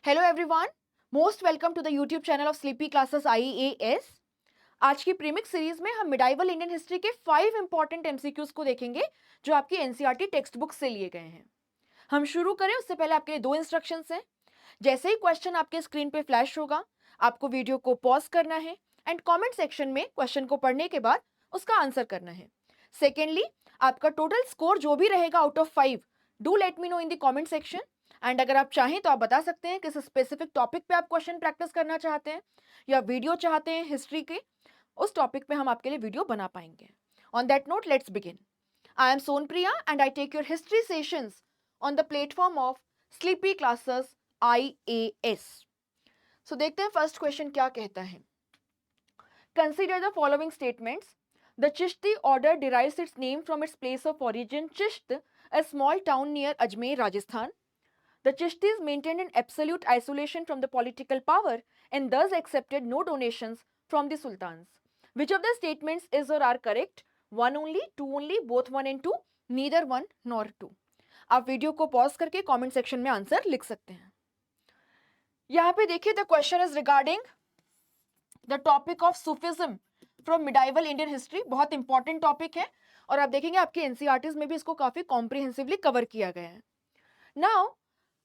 Hello everyone, most welcome to the YouTube channel of Sleepy Classes IAS। आज की premix series में हम medieval Indian history के 5 important MCQs को देखेंगे जो आपकी एनसीईआरटी टेक्स्ट बुक से लिए गए हैं। हम शुरू करें उससे पहले आपके लिए 2 इंस्ट्रक्शंस हैं। जैसे ही क्वेश्चन आपके स्क्रीन पे फ्लैश होगा, आपको वीडियो को पॉज करना है एंड कमेंट सेक्शन में क्वेश्चन को पढ़ने के बाद उसका आंसर करना है। सेकेंडली, आपका टोटल स्कोर जो भी रहेगा out of 5, do let me know in the comment section. And अगर आप चाहें तो आप बता सकते हैं किस स्पेसिफिक टॉपिक पे आप क्वेश्चन प्रैक्टिस करना चाहते हैं या वीडियो चाहते हैं हिस्ट्री के, उस टॉपिक पे हम आपके लिए वीडियो बना पाएंगे। On that note, let's begin. I am Sonpriya and I take your history sessions on the platform of Sleepy Classes IAS। So देखते हैं फर्स्ट क्वेश्चन क्या कहता है। Consider the following statements. The Chishti order derives its name from its place of origin, Chisht, a small town near Ajmer, Rajasthan. The Chishtis maintained an absolute isolation from the political power and thus accepted no donations from the sultans. Which of the statements is or are correct? One only, two only, both one and two, neither one nor two. आप video को pause करके comment section में answer लिख सकते हैं। यहाँ पे देखिए, the question is regarding the topic of Sufism from medieval Indian history. बहुत इंपॉर्टेंट टॉपिक है और आप देखेंगे आपके एनसीईआरटीज में भी इसको काफी कॉम्प्रिहेंसिवली कवर किया गया है। नाउ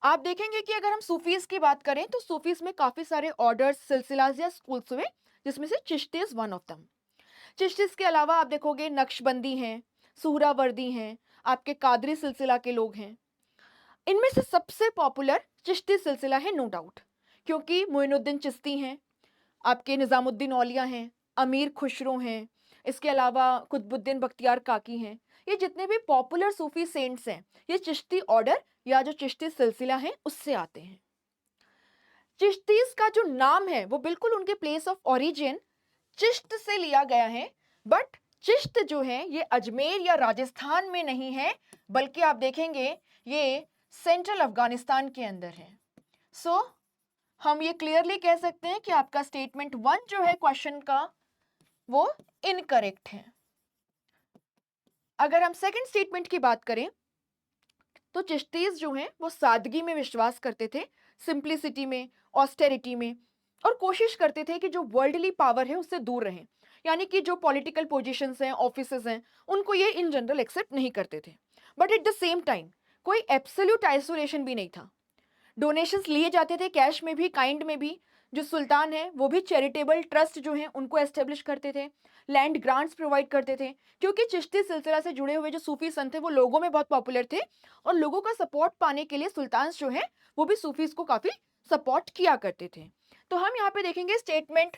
आप देखेंगे कि अगर हम सूफीज की बात करें तो सूफीज में काफी सारे ऑर्डर्स, सिलसिलाज या स्कूल्स हुए, जिसमें से Chishti is one of them. चिश्तीज के अलावा आप देखोगे नक्शबंदी हैं, सुहरावर्दी हैं, आपके कादरी सिलसिला के लोग हैं। इनमें से सबसे पॉपुलर चिश्ती सिलसिला है, नो डाउट, क्योंकि मोइनुद्दीन चिश्ती हैं, आपके निजामुद्दीन औलिया हैं, अमीर खुसरो हैं, इसके अलावा कुतुबुद्दीन बख्तियार काकी हैं। ये जितने भी पॉपुलर सूफी सेंट्स हैं, ये चिश्ती ऑर्डर या जो चिश्ती सिलसिला है उससे आते हैं। चिश्तीज का जो नाम है वो बिल्कुल उनके प्लेस ऑफ ओरिजिन चिश्त से लिया गया है, बट चिश्त जो है ये अजमेर या राजस्थान में नहीं है, बल्कि आप देखेंगे ये सेंट्रल अफगानिस्तान के अंदर है। सो हम ये क्लियरली कह सकते हैं कि आपका स्टेटमेंट 1 जो है क्वेश्चन का वो इनकरेक्ट है। अगर हम सेकंड स्टेटमेंट की बात करें तो चिश्तीज जो हैं वो सादगी में विश्वास करते थे, सिंप्लिसिटी में, ऑस्टेरिटी में, और कोशिश करते थे कि जो वर्ल्डली पावर है उससे दूर रहें। यानी कि जो पॉलिटिकल पोजीशंस हैं, ऑफिसेज हैं, उनको ये इन जनरल एक्सेप्ट नहीं करते थे। But at the same time कोई एब्सोल्यूट आइसोलेशन भी नहीं था। डोनेशंस लिए जाते थे, कैश में भी, काइंड में भी। जो सुल्तान है वो भी चैरिटेबल ट्रस्ट जो है उनको एस्टेब्लिश करते थे, लैंड ग्रांट्स प्रोवाइड करते थे, क्योंकि चिश्ती सिलसिला से जुड़े हुए जो सूफी संत थे वो लोगों में बहुत पॉपुलर थे और लोगों का सपोर्ट पाने के लिए सुल्तान जो है वो भी सूफीज को काफी सपोर्ट किया करते थे। तो हम यहाँ पे देखेंगे स्टेटमेंट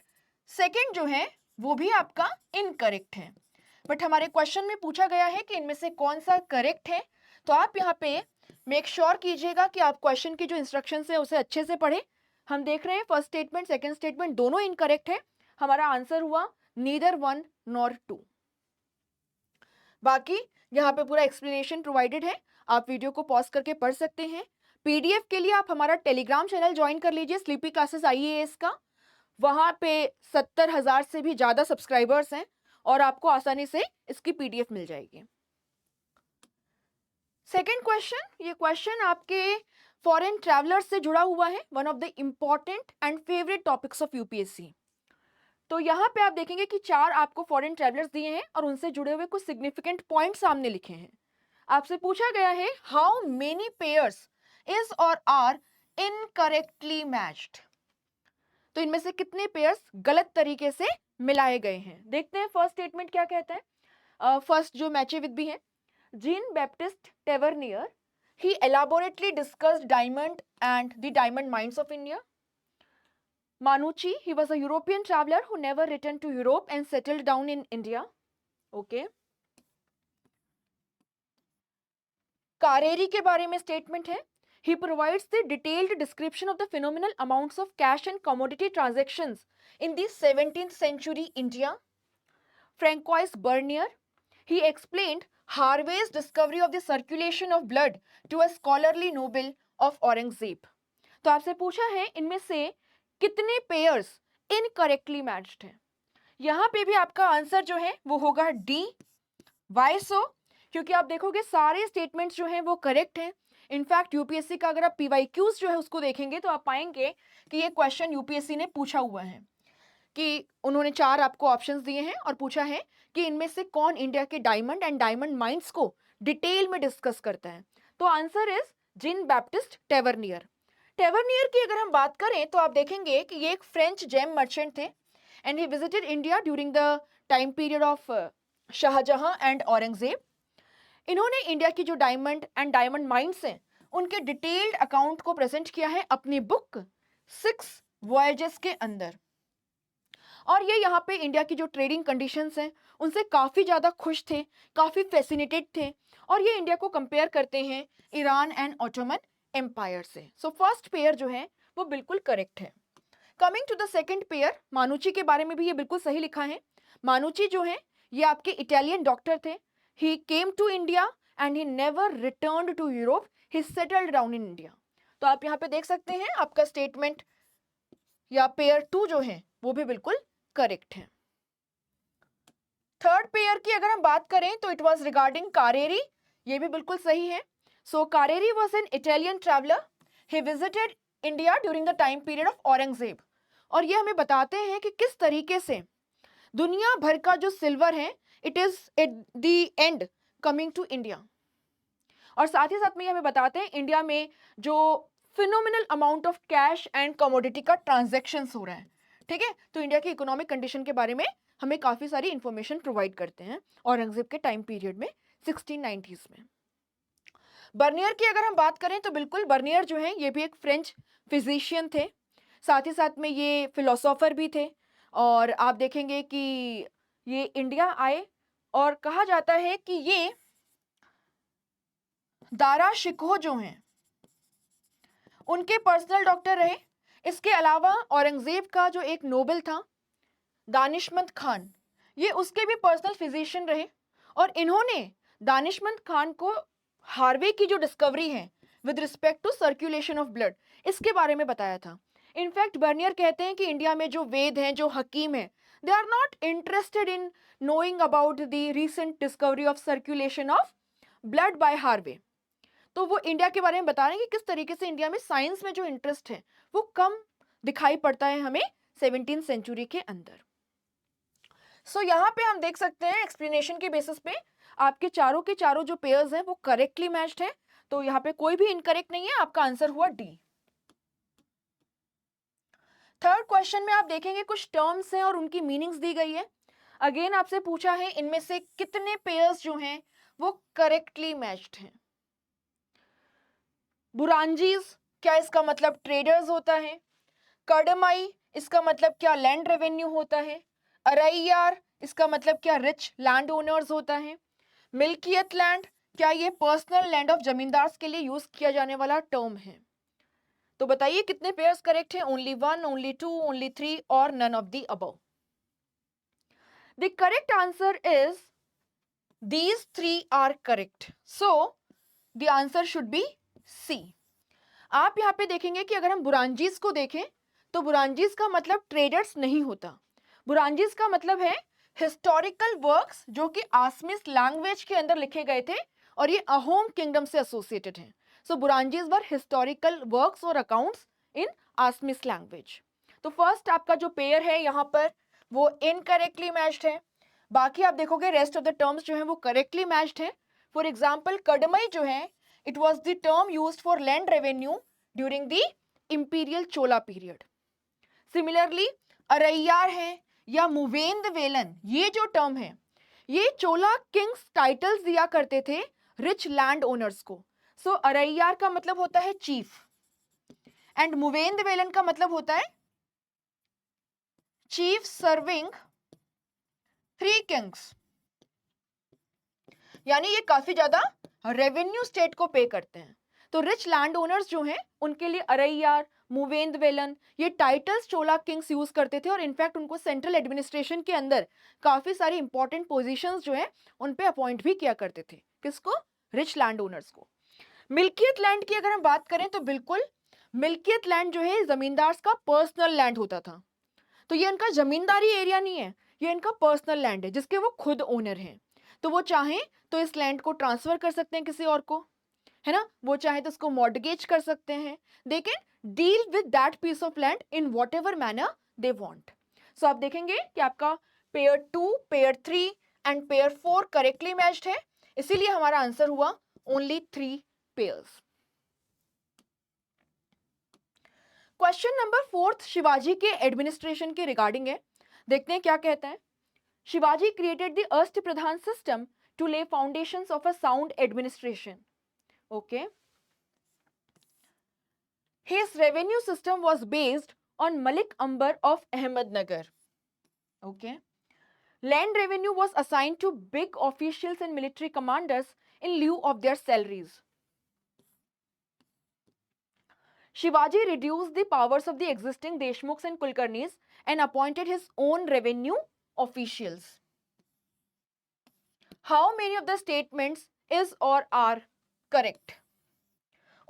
सेकेंड जो है वो भी आपका इनकरेक्ट है। बट हमारे क्वेश्चन में पूछा गया है कि इनमें से कौन सा करेक्ट है, तो आप यहाँ पे मेक श्योर कीजिएगा कि आप क्वेश्चन की जो इंस्ट्रक्शंस है उसे अच्छे से पढ़ें। हम देख रहे हैं फर्स्ट स्टेटमेंट, सेकंड स्टेटमेंट दोनों इनकरेक्ट है। हमारा आंसर हुआ नीदर वन नॉर टू। बाकी यहाँ पे पूरा एक्सप्लेनेशन प्रोवाइडेड है, आप वीडियो को पॉज करके पढ़ सकते हैं। पीडीएफ के लिए आप हमारा टेलीग्राम चैनल ज्वाइन कर लीजिए, स्लीपी क्लासेस IAS का। वहां पे 70,000 से भी ज्यादा सब्सक्राइबर्स हैं और आपको आसानी से इसकी PDF मिल जाएगी। सेकेंड क्वेश्चन, ये क्वेश्चन आपके फॉरेन ट्रैवलर्स से जुड़ा हुआ है, one of the important and favourite topics of UPSC. तो यहाँ पे आप देखेंगे कि 4 आपको फॉरेन ट्रैवलर्स दिए हैं और उनसे जुड़े हुए कुछ सिग्निफिकेंट पॉइंट सामने लिखे हैं। आपसे पूछा गया है हाउ मेनी पेयर्स इज और आर इनकरेक्टली मैच्ड। तो इनमें से कितने पेयर्स गलत तरीके से मिलाए गए हैं। देखते हैं फर्स्ट स्टेटमेंट क्या कहता है। फर्स्ट जो मैचे विद भी है, Jean Baptiste Tavernier, he elaborately discussed diamond and the diamond mines of India. Manucci, he was a European traveler who never returned to Europe and settled down in India. Okay. Kareri के बारे में statement है, he provides the detailed description of the phenomenal amounts of cash and commodity transactions in the 17th century India. Francois Bernier, he explained Harvey's discovery of the circulation of blood to a scholarly noble of Aurangzeb. तो आपसे पूछा है इनमें से कितने pairs incorrectly matched हैं। यहाँ पे भी आपका आंसर जो है वो होगा डी। वाई सो? क्योंकि आप देखोगे सारे स्टेटमेंट्स जो हैं वो करेक्ट हैं, इनफैक्ट यूपीएससी का अगर आप पीवाईक्यूज जो है उसको देखेंगे तो आप पाएंगे कि ये क्वेश्चन यूपीएससी ने पूछा हुआ है कि उन्होंने 4 आपको ऑप्शंस दिए हैं और पूछा है कि इनमें से कौन इंडिया के डायमंड एंड डायमंड माइंस को डिटेल में डिस्कस करता है। तो आंसर इज जीन बैप्टिस्ट टेवरनियर। टेवरनियर की अगर हम बात करें तो आप देखेंगे कि ये एक फ्रेंच जेम मर्चेंट थे and he visited India during the time period of Shahjahan and Aurangzeb. इन्होंने इंडिया की जो डायमंड एंड डायमंड माइंस हैं उनके डिटेल्ड अकाउंट को प्रेजेंट किया है अपनी बुक 6 वॉयजेस के अंदर। और ये यहाँ पे इंडिया की जो ट्रेडिंग कंडीशंस हैं उनसे काफ़ी ज़्यादा खुश थे, काफ़ी फैसिनेटेड थे और ये इंडिया को कंपेयर करते हैं ईरान एंड ऑटोमन एम्पायर से। सो फर्स्ट पेयर जो है वो बिल्कुल करेक्ट है। Coming to the second pair, Manucci के बारे में भी ये बिल्कुल सही लिखा है। मानुची जो है ये आपके इटालियन डॉक्टर थे। He came to India and he never returned to Europe, he settled down in India. तो आप यहाँ पे देख सकते हैं आपका स्टेटमेंट या पेयर 2 जो है वो भी बिल्कुल करेक्ट है। थर्ड पेयर की अगर हम बात करें तो इट वाज रिगार्डिंग कारेरी, ये भी बिल्कुल सही है। So Careri was an Italian traveller, he visited India during the time period of Aurangzeb. और ये हमें बताते हैं कि किस तरीके से दुनिया भर का जो सिल्वर है it is at the end coming to India. और साथ ही साथ में ये हमें बताते हैं इंडिया में जो phenomenal amount of cash and commodity का ट्रांजैक्शंस हो रहा है। ठीक है, तो इंडिया की इकोनॉमिक कंडीशन के बारे में हमें काफ़ी सारी इंफॉर्मेशन प्रोवाइड करते हैं औरंगजेब के टाइम पीरियड में 1690s में। बर्नियर की अगर हम बात करें तो बिल्कुल बर्नियर जो है ये भी एक फ्रेंच फिजिशियन थे, साथ ही साथ में ये फिलोसोफर भी थे। और आप देखेंगे कि ये इंडिया आए और कहा जाता है कि ये दारा शिकोह जो हैं उनके पर्सनल डॉक्टर रहे। इसके अलावा औरंगजेब का जो एक नोबल था दानिशमंद खान, ये उसके भी पर्सनल फिजिशियन रहे और इन्होंने दानिशमंद खान को हार्वे की जो डिस्कवरी है with respect to circulation of blood इसके बारे में बताया था। इनफैक्ट बर्नियर कहते हैं कि इंडिया में जो वेद हैं, जो हकीम हैं, they are not interested in knowing about the recent discovery of circulation of blood by Harvey. तो वो इंडिया के बारे में बता रहे हैं कि किस तरीके से इंडिया में साइंस में जो इंटरेस्ट है वो कम दिखाई पड़ता है हमें 17th सेंचुरी के अंदर। सो यहाँ पे हम देख सकते हैं एक्सप्लेनेशन के बेसिस पे आपके चारों के चारों जो पेयर्स हैं वो करेक्टली मैच्ड है। तो यहाँ पे कोई भी इनकरेक्ट नहीं है, आपका आंसर हुआ डी। थर्ड क्वेश्चन में आप देखेंगे कुछ टर्म्स हैं और उनकी मीनिंग्स दी गई है। अगेन आपसे पूछा है इनमें से कितने पेयर्स जो हैं वो करेक्टली मैच्ड हैं। बुरांजीज, क्या इसका मतलब ट्रेडर्स होता है? कड़माई, इसका मतलब क्या लैंड रेवेन्यू होता है? अरैयार, इसका मतलब क्या रिच लैंड ओनर्स होता है? मिल्कियत लैंड, क्या ये पर्सनल लैंड ऑफ जमींदार्स के लिए यूज किया जाने वाला टर्म है? तो बताइए कितने पेयर्स करेक्ट हैं? ओनली 1, ओनली 2, ओनली 3 और none of the above. The correct answer is these 3 are correct. So the answer should be C. आप यहाँ पे देखेंगे कि अगर हम बुरांजीज को देखें तो बुरांजीज का मतलब ट्रेडर्स नहीं होता। बुरांजीज का मतलब है हिस्टोरिकल वर्क्स जो कि आसमिस लैंग्वेज के अंदर लिखे गए थे और ये अहोम किंगडम से एसोसिएटेड हैं। सो बुरांजीज वर हिस्टोरिकल वर्क्स और अकाउंट्स इन आसमिस लैंग्वेज। तो फर्स्ट आपका जो पेयर है यहाँ पर वो इनकरेक्टली मैच्ड है। बाकी आप देखोगे रेस्ट ऑफ द टर्म्स जो है वो करेक्टली मैच्ड है। फॉर एग्जाम्पल कड़मई जो है it was the term used for land revenue during the imperial Chola period. Similarly araiyar है या मुवेंद वेलन, ये जो टर्म है ये चोला किंग्स टाइटल्स दिया करते थे रिच लैंड ओनर्स को। सो अरैयार का मतलब होता है चीफ एंड मुवेंद वेलन का मतलब होता है चीफ सर्विंग 3 किंग्स, यानी ये काफी ज्यादा रेवेन्यू स्टेट को पे करते हैं। तो रिच लैंड ओनर्स जो हैं उनके लिए अरैयार, मुवेंद वेलन ये टाइटल्स चोला किंग्स यूज करते थे और इनफैक्ट उनको सेंट्रल एडमिनिस्ट्रेशन के अंदर काफी सारी इंपॉर्टेंट पोजीशंस जो है उन पे अपॉइंट भी किया करते थे। किसको? रिच लैंड ओनर्स को। मिल्कियत लैंड की अगर हम बात करें तो बिल्कुल मिल्कियत लैंड जो है जमींदार्स का पर्सनल लैंड होता था। तो ये उनका जमींदारी एरिया नहीं है, ये इनका पर्सनल लैंड है जिसके वो खुद ओनर हैं। तो वो चाहें तो इस लैंड को ट्रांसफर कर सकते हैं किसी और को, है ना, वो चाहे तो उसको मॉर्गेज कर सकते हैं, they can deal with that piece of land in whatever manner they want. So आप देखेंगे कि आपका pair 2, pair 3 and pair 4 correctly matched है, इसीलिए हमारा आंसर हुआ only 3 pairs. Question number 4 Shivaji के एडमिनिस्ट्रेशन के रिगार्डिंग है, देखते हैं क्या कहता है। Shivaji created the Ashtapradhan system to lay foundations of a sound administration. Okay, his revenue system was based on Malik Ambar of Ahmednagar. Okay, land revenue was assigned to big officials and military commanders in lieu of their salaries. Shivaji reduced the powers of the existing Deshmukhs and Kulkarnis and appointed his own revenue officials. How many of the statements is or are correct?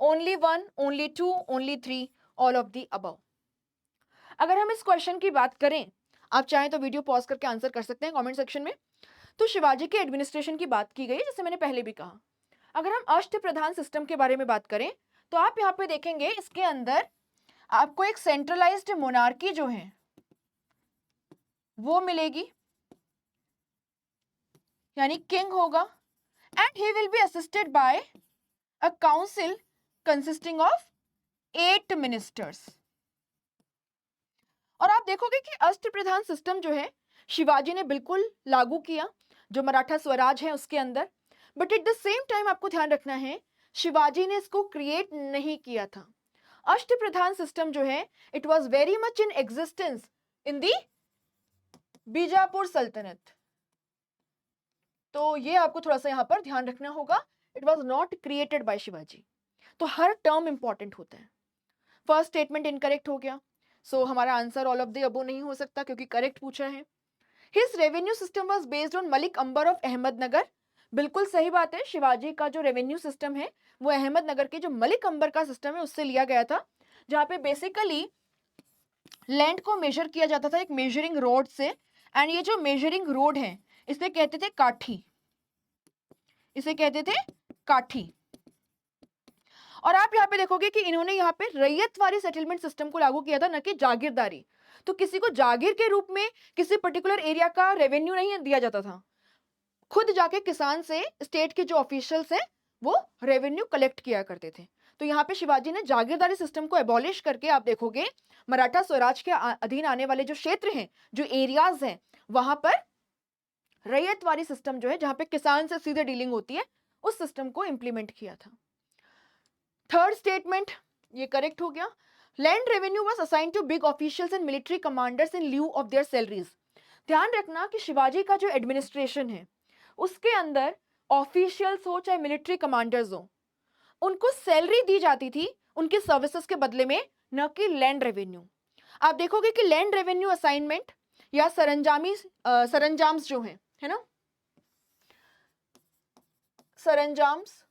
Only one, only two, only three, all of the above. अगर हम इस question की बात करें, आप चाहें तो video pause करके आंसर कर सकते हैं कमेंट सेक्शन में। तो शिवाजी के एडमिनिस्ट्रेशन की बात की गई, जैसे मैंने पहले भी कहा। अगर हम अष्टप्रधान सिस्टम के बारे में बात करें तो आप यहाँ पे देखेंगे इसके अंदर आपको एक सेंट्रलाइज्ड मोनार्की जो है वो मिलेगी, यानी किंग होगा, and he will be assisted by a council consisting of 8 ministers. और आप देखोगे कि अष्टप्रधान सिस्टम जो है शिवाजी ने बिल्कुल लागू किया जो मराठा स्वराज है उसके अंदर, but at the same time आपको ध्यान रखना है शिवाजी ने इसको क्रिएट नहीं किया था। अष्टप्रधान सिस्टम जो है it was very much in existence in the Bijapur सल्तनत, तो ये आपको थोड़ा सा यहां पर ध्यान रखना होगा, it was not created by Shivaji. तो हर टर्म इंपॉर्टेंट होता है। फर्स्ट स्टेटमेंट इनकरेक्ट हो गया, सो हमारा answer all of the above नहीं हो सकता क्योंकि करेक्ट पूछा है। His revenue system was based on Malik Ambar of Ahmednagar, बिल्कुल सही बात है, शिवाजी का जो रेवेन्यू सिस्टम है वो अहमदनगर के जो मलिक अंबर का सिस्टम है उससे लिया गया था, जहां पे बेसिकली लैंड को मेजर किया जाता था एक मेजरिंग रोड से, एंड ये जो मेजरिंग रोड है इसे कहते थे काठी, इसे कहते थे काठी। और आप यहाँ पे देखोगे कि इन्होंने यहाँ पे रैयतवारी सेटलमेंट सिस्टम को लागू किया था, न कि जागीरदारी। तो किसी को जागीर के रूप में किसी पर्टिकुलर एरिया का रेवेन्यू नहीं दिया जाता था, खुद जाके किसान से स्टेट के जो ऑफिशियल्स हैं वो रेवेन्यू कलेक्ट किया करते थे। तो यहाँ पे शिवाजी ने जागीरदारी सिस्टम को एबॉलिश करके आप देखोगे मराठा स्वराज के अधीन आने वाले जो क्षेत्र हैं, जो एरियाज हैं, वहां पर रैयतवारी सिस्टम जो है जहां पे किसान से सीधे डीलिंग होती है उस सिस्टम को इंप्लीमेंट किया था। थर्ड स्टेटमेंट ये करेक्ट हो गया। Land revenue was assigned to big officials and military commanders in lieu of their salaries. ध्यान रखना कि शिवाजी का जो एडमिनिस्ट्रेशन है उसके अंदर ऑफिशियल्स हो चाहे मिलिट्री कमांडर्स हो, उनको सैलरी दी जाती थी उनके सर्विसेज के बदले में, न कि लैंड रेवेन्यू। आप देखोगे कि लैंड रेवेन्यू असाइनमेंट या सरंजाम्स जो है ना, सरंजाम्स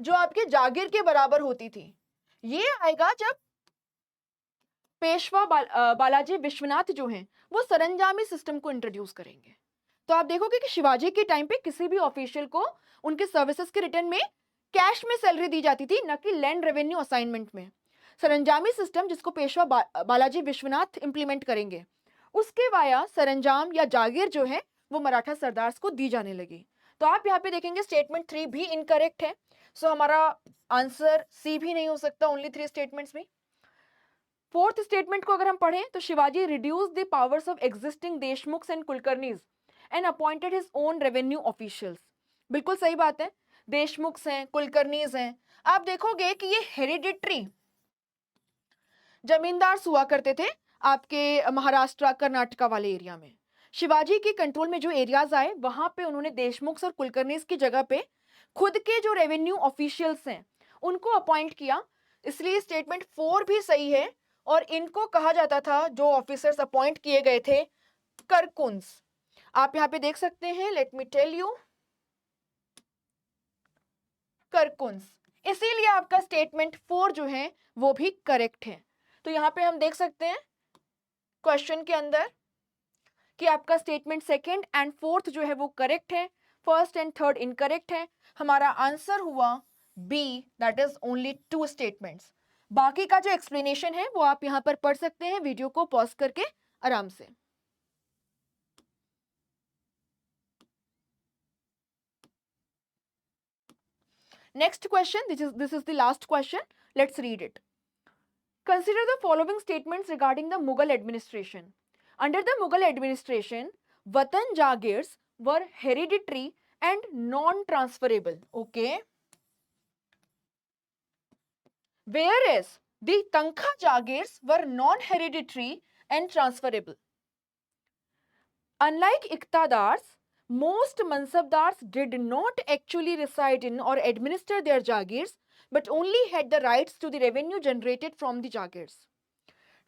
जो आपके जागीर के बराबर होती थी, ये आएगा जब पेशवा बालाजी विश्वनाथ जो हैं वो सरंजामी सिस्टम को इंट्रोड्यूस करेंगे। तो आप देखोगे कि शिवाजी के टाइम पे किसी भी ऑफिशियल को उनके सर्विसेज के रिटर्न में कैश में सैलरी दी जाती थी, न कि लैंड रेवेन्यू असाइनमेंट में। सरंजामी सिस्टम जिसको पेशवा बालाजी विश्वनाथ इंप्लीमेंट करेंगे, उसके वाया सरंजाम या जागीर जो है वो मराठा सरदार्स को दी जाने लगी। तो आप यहाँ पे देखेंगे स्टेटमेंट 3 भी इनकरेक्ट है, सो हमारा आंसर सी भी नहीं हो सकता, ओनली 3 स्टेटमेंट्स भी। फोर्थ स्टेटमेंट को अगर हम पढ़ें तो Shivaji reduce the powers of existing Deshmukhs and Kulkarnis and appointed his own revenue officials. बिल्कुल सही बात है, देशमुख्स हैं, कुलकर्णीज हैं। आप देखोगे कि ये हेरिडिटरी जमींदार हुआ करते थे आपके महाराष्ट्र कर्नाटका वाले एरिया में। शिवाजी के कंट्रोल में जो एरियाज आए वहां पे उन्होंने देशमुख्स और कुलकर्णीज की जगह पे खुद के जो रेवेन्यू ऑफिशियल्स हैं उनको अपॉइंट किया, इसलिए स्टेटमेंट 4 भी सही है। और इनको कहा जाता था, जो ऑफिसर्स अपॉइंट किए गए थे, करकुंस। आप यहाँ पे देख सकते हैं, लेट मी टेल यू, करकुंस। इसीलिए आपका स्टेटमेंट 4 जो है वो भी करेक्ट है। तो यहाँ पे हम देख सकते हैं क्वेश्चन के अंदर कि आपका स्टेटमेंट सेकंड एंड फोर्थ जो है वो करेक्ट है। फर्स्ट एंड थर्ड इनकरेक्ट है, हमारा आंसर हुआ B, that is only 2 statements. बाकी का जो एक्सप्लेनेशन है वो आप यहां पर पढ़ सकते हैं वीडियो को पॉज करके आराम से। Next question, this is the last question. Let's read it. Consider the following statements regarding the Mughal administration. Under the Mughal administration, Watan Jagirs were hereditary and non-transferable. Okay. Whereas the Tankha Jagirs were non-hereditary and transferable. Unlike Iqtadars, most Mansabdars did not actually reside in or administer their Jagirs, but only had the rights to the revenue generated from the Jagirs.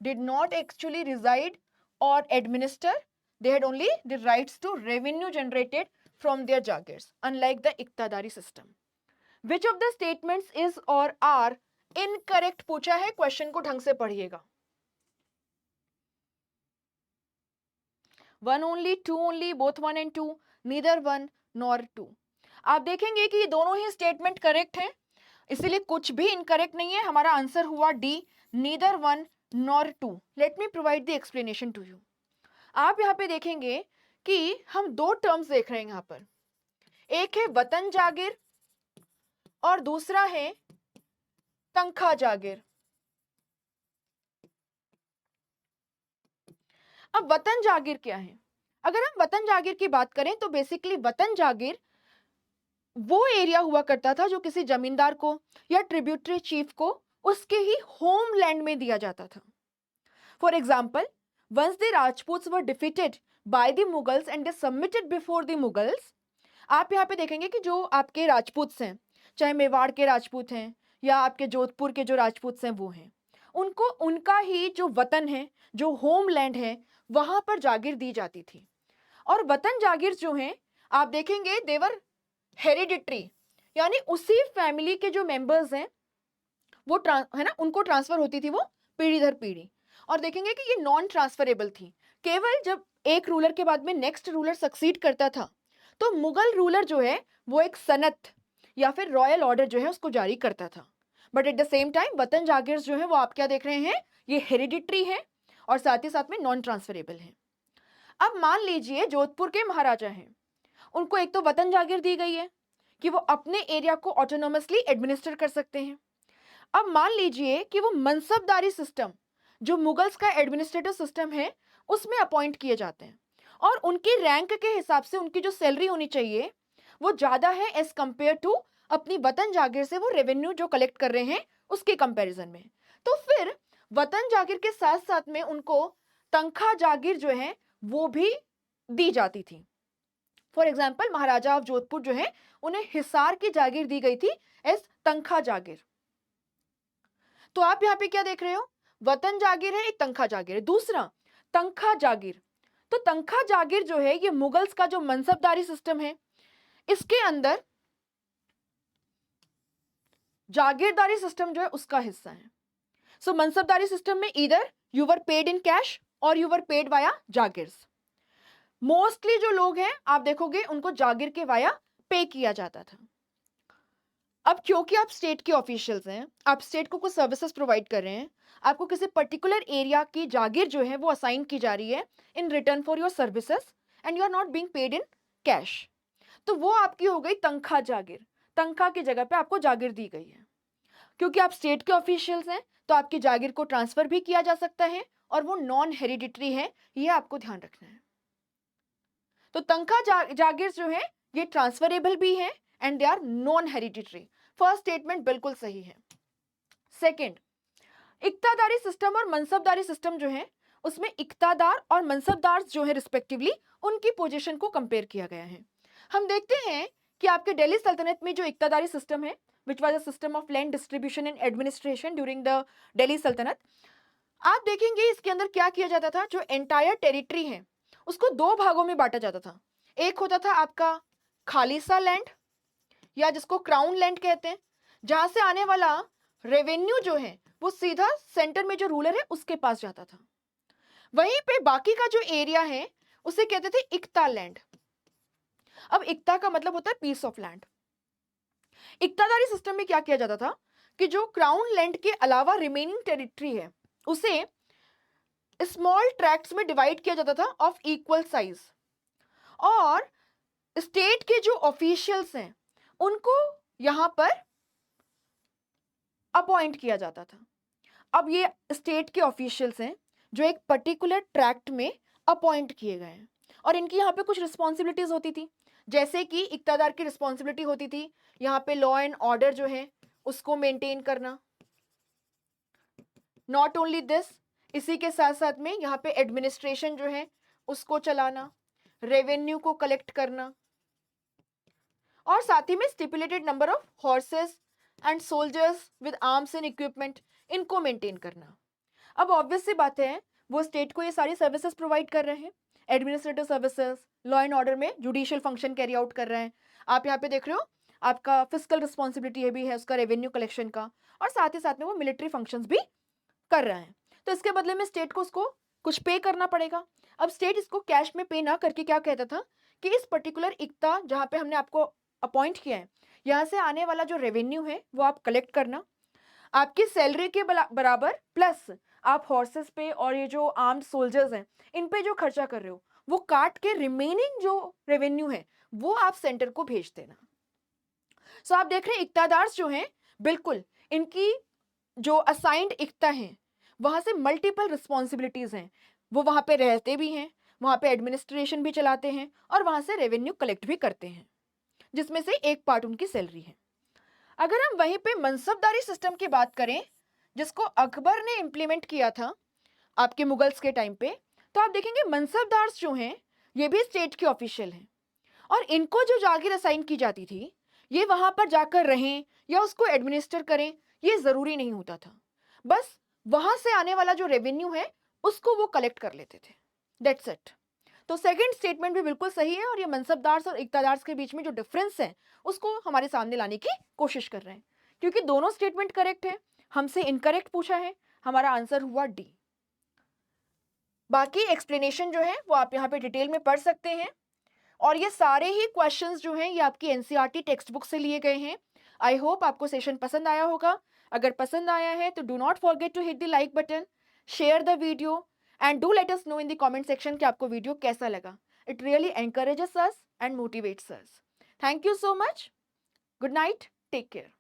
Did not actually reside or administer, they had only the rights to revenue generated from their Jagirs, unlike the Iqtadari system. Which of the statements is or are incorrect पूछा है, question को ढंग से पढ़िएगा। 1 only, 2 only, both 1 and 2, neither 1 nor 2. आप देखेंगे कि ये दोनों ही स्टेटमेंट करेक्ट हैं, इसलिए कुछ भी इनकरेक्ट नहीं है। हमारा आंसर हुआ D, neither 1 nor 2. Let me provide the explanation to you. आप यहाँ पे देखेंगे कि हम दो टर्म्स देख रहे हैं यहाँ पर, एक है वतन जागिर और दूसरा है तंखा जागिर। अब वतन जागिर क्या है? अगर हम वतन जागिर की बात करें तो बेसिकली वतन जागिर वो एरिया हुआ करता था जो किसी जमींदार को या ट्रिब्यूटरी चीफ को उसके ही होमलैंड में दिया जाता था। For example, once the Rajputs were defeated by the Mughals and they submitted before the Mughals, आप यहाँ पे देखेंगे कि जो आपके राजपूत्स हैं, चाहे मेवाड़ के राजपूत हैं या आपके जोधपुर के जो राजपूत्स हैं वो हैं, उनको उनका ही जो वतन है, जो होमलैंड है, वहां पर जागीर दी जाती थी। और वतन जागीर जो हैं आप देखेंगे देवर हेरिडिटरी, यानी उसी फैमिली के जो मेंबर्स हैं वो है ना, उनको ट्रांसफर होती थी वो पीढ़ी दर पीढ़ी। और देखेंगे कि ये नॉन ट्रांसफरेबल थी, केवल जब एक रूलर के बाद में नेक्स्ट रूलर सक्सीड करता था तो मुगल रूलर जो है वो एक सनत या फिर रॉयल ऑर्डर जो है उसको जारी करता था। But at the same time वतन जागीर जो है वो आप क्या देख रहे हैं, ये हेरिडिटरी है और साथ ही साथ में नॉन ट्रांसफरेबल है। अब मान लीजिए जोधपुर के महाराजा हैं, उनको एक तो वतन जागीर दी गई है कि वो अपने एरिया को ऑटोनोमसली एडमिनिस्टर कर सकते हैं। अब मान लीजिए कि वो मनसबदारी सिस्टम जो मुगल्स का एडमिनिस्ट्रेटिव सिस्टम है उसमें अपॉइंट किए जाते हैं और उनकी रैंक के हिसाब से उनकी जो सैलरी होनी चाहिए वो ज्यादा है एज कंपेयर टू अपनी वतन जागीर से वो रेवेन्यू जो कलेक्ट कर रहे हैं उसके कंपैरिजन में। तो फिर वतन जागीर के साथ साथ में उनको तंखा जागीर जो है वो भी दी जाती थी। For example, Maharaja of Jodhpur जो है उन्हें हिसार की जागीर दी गई थी एज तंखा जागीर। तो आप यहाँ पे क्या देख रहे हो, वतन जागीर है, एक तंखा जागीर है। दूसरा तंखा जागीर, तो तंखा जागीर जो है ये मुगल्स का जो मनसबदारी सिस्टम है इसके अंदर जागीरदारी सिस्टम जो है उसका हिस्सा है। सो मनसबदारी सिस्टम में either you were paid in cash और you were paid via jagirs. Mostly जो लोग हैं आप देखोगे उनको जागीर के वाया पे किया जाता था। अब क्योंकि आप स्टेट के ऑफिशियल्स हैं, आप स्टेट को कुछ सर्विसेज प्रोवाइड कर रहे हैं, आपको किसी पर्टिकुलर एरिया की जागीर जो है वो असाइन की जा रही है in return for your services and you are not being paid in cash, तो वो आपकी हो गई तंखा जागीर। तंखा की जगह पे आपको जागीर दी गई है। क्योंकि आप स्टेट के ऑफिशियल्स हैं तो आपकी जागीर को ट्रांसफर भी किया जा सकता है और वो नॉन हेरिडिटरी है, ये आपको ध्यान रखना है। तो तंखा जागीर जो है ये ट्रांसफरेबल भी है and they are non hereditary. First statement बिल्कुल सही है। सेकंड, इक्तादारी सिस्टम और मनसबदारी सिस्टम जो है उसमें इक्तादार और मनसबदार जो है रिस्पेक्टिवली उनकी पोजीशन को कंपेयर किया गया है। हम देखते हैं कि आपके दिल्ली सल्तनत में जो इक्तादारी सिस्टम है which was a system of land distribution and administration during the Delhi सल्तनत, आप देखेंगे इसके अंदर क्या किया जाता था, जो एंटायर टेरिटरी है उसको दो भागों में बांटा जाता था। एक होता था आपका खालिसा लैंड या जिसको क्राउन लैंड कहते हैं, जहां से आने वाला रेवेन्यू जो है वो सीधा सेंटर में जो रूलर है उसके पास जाता था। वहीं पे बाकी का जो एरिया है उसे कहते थे इक्ता लैंड। अब इक्ता का मतलब होता है पीस ऑफ लैंड। इक्तादारी सिस्टम में क्या किया जाता था कि जो क्राउन लैंड के अलावा रिमेनिंग टेरिटरी है उसे स्मॉल ट्रैक्ट्स में डिवाइड किया जाता था ऑफ इक्वल साइज, और स्टेट के जो ऑफिशियल्स हैं उनको यहां पर अपॉइंट किया जाता था। अब ये स्टेट के ऑफिशियल्स हैं जो एक पर्टिकुलर ट्रैक्ट में अपॉइंट किए गए हैं, और इनकी यहाँ पे कुछ रिस्पॉन्सिबिलिटीज होती थी, जैसे कि इक्तादार की रिस्पॉन्सिबिलिटी होती थी यहाँ पे लॉ एंड ऑर्डर जो है उसको मेंटेन करना। नॉट ओनली दिस, इसी के साथ साथ में यहाँ पे एडमिनिस्ट्रेशन जो है उसको चलाना, रेवेन्यू को कलेक्ट करना, और साथ ही में stipulated number of horses and soldiers with arms and equipment इनको मेंटेन करना। अब ऑब्वियस सी बात है, वो स्टेट को ये सारी सर्विसेज प्रोवाइड कर रहे हैं, administrative services, law and order में जुडिशियल फंक्शन कैरी आउट कर रहे हैं। आप यहाँ पे देख रहे हो आपका फिजिकल रिस्पॉन्सिबिलिटी भी है उसका रेवेन्यू कलेक्शन का, और साथ ही साथ में वो मिलिट्री फंक्शंस भी कर रहे हैं। तो इसके बदले में स्टेट को उसको कुछ पे करना पड़ेगा। अब स्टेट इसको कैश में पे ना करके क्या कहता था कि इस पर्टिकुलर इक्ता जहाँ पे हमने आपको अपॉइंट किया है, यहाँ से आने वाला जो रेवेन्यू है वो आप कलेक्ट करना, आपकी सैलरी के बराबर प्लस आप हॉर्सेस पे और ये जो आर्म्ड सोल्जर्स हैं इन पे जो खर्चा कर रहे हो वो काट के रिमेनिंग जो रेवेन्यू है वो आप सेंटर को भेज देना। सो आप देख रहे हैं इक्तादार्स जो हैं बिल्कुल इनकी जो असाइंड इक्ता हैं वहां से मल्टीपल रिस्पॉन्सिबिलिटीज हैं, वो वहां पे रहते भी हैं, वहां पे एडमिनिस्ट्रेशन भी चलाते हैं और वहां से रेवेन्यू कलेक्ट भी करते हैं, जिसमें से एक पार्ट उनकी सैलरी है। अगर हम वहीं पे मनसबदारी सिस्टम की बात करें जिसको अकबर ने इंप्लीमेंट किया था आपके मुगल्स के टाइम पे, तो आप देखेंगे मनसबदार्स जो हैं ये भी स्टेट के ऑफिशियल हैं, और इनको जो जागीर असाइन की जाती थी ये वहां पर जाकर रहें या उसको एडमिनिस्टर करें ये जरूरी नहीं होता था, बस वहां से आने वाला जो रेवेन्यू है उसको वो कलेक्ट कर लेते थे, दैट्स इट। तो सेकंड स्टेटमेंट भी बिल्कुल सही है, और ये मनसबदार्स और इक्तादार्स के बीच में जो डिफरेंस है उसको हमारे सामने लाने की कोशिश कर रहे हैं, क्योंकि दोनों स्टेटमेंट करेक्ट है। हमसे इनकरेक्ट पूछा है, हमारा आंसर हुआ डी। बाकी एक्सप्लेनेशन जो है वो आप यहाँ पे डिटेल में पढ़ सकते हैं, और ये सारे ही क्वेश्चंस जो हैं ये आपकी एनसीईआरटी टेक्स्ट बुक से लिए गए हैं। आई होप आपको सेशन पसंद आया होगा। अगर पसंद आया है तो do not forget to hit the like button, share the video and do let us know in the comment section कि आपको वीडियो कैसा लगा। It really encourages us and motivates us. Thank you so much. Good night, take care.